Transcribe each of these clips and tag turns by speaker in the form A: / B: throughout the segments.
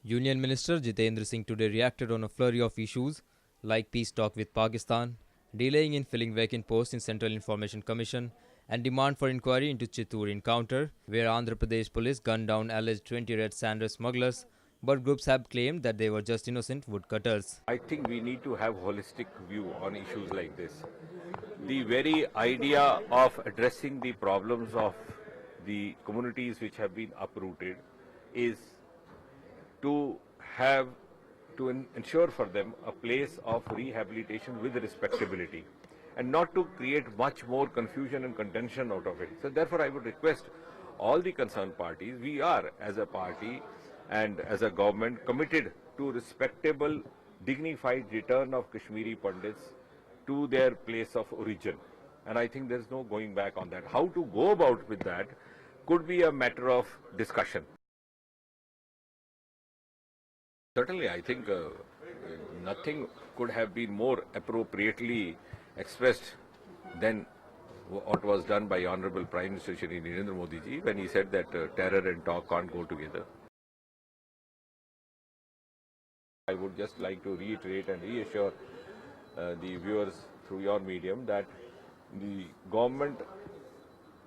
A: Union Minister Jitendra Singh today reacted on a flurry of issues like peace talk with Pakistan, delaying in filling vacant posts in Central Information Commission, and demand for inquiry into Chittoor encounter, where Andhra Pradesh police gunned down alleged 20 red sanders smugglers, but groups have claimed that they were just innocent woodcutters.
B: I think we need to have holistic view on issues like this. The very idea of addressing the problems of the communities which have been uprooted is to have to ensure for them a place of rehabilitation with respectability and not to create much more confusion and contention out of it. So therefore I would request all the concerned parties, we are as a party and as a government committed to respectable, dignified return of Kashmiri Pandits to their place of origin. And I think there's no going back on that. How to go about with that could be a matter of discussion. Certainly, I think nothing could have been more appropriately expressed than what was done by Honorable Prime Minister Shri Narendra Modi ji when he said that terror and talk can't go together. I would just like to reiterate and reassure the viewers through your medium that the government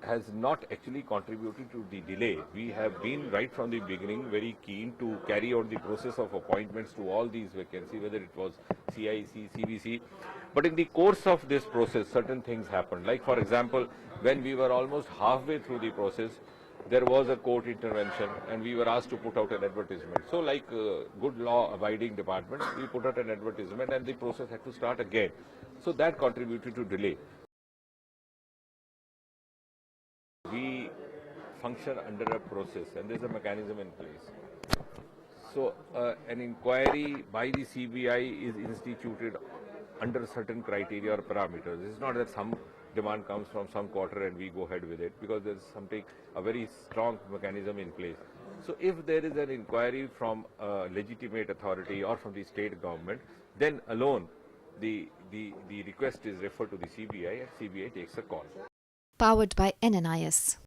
B: has not actually contributed to the delay. We have been right from the beginning very keen to carry out the process of appointments to all these vacancies, whether it was CIC, CBC. But in the course of this process, certain things happened. Like for example, when we were almost halfway through the process, there was a court intervention and we were asked to put out an advertisement. So like good law abiding department, we put out an advertisement and the process had to start again. So that contributed to delay. We function under a process and there's a mechanism in place. So an inquiry by the CBI is instituted under certain criteria or parameters. It's not that some demand comes from some quarter and we go ahead with it, because there's something, a very strong mechanism in place. So if there is an inquiry from a legitimate authority or from the state government, then alone the request is referred to the CBI and CBI takes a call.
C: Powered by NNIS.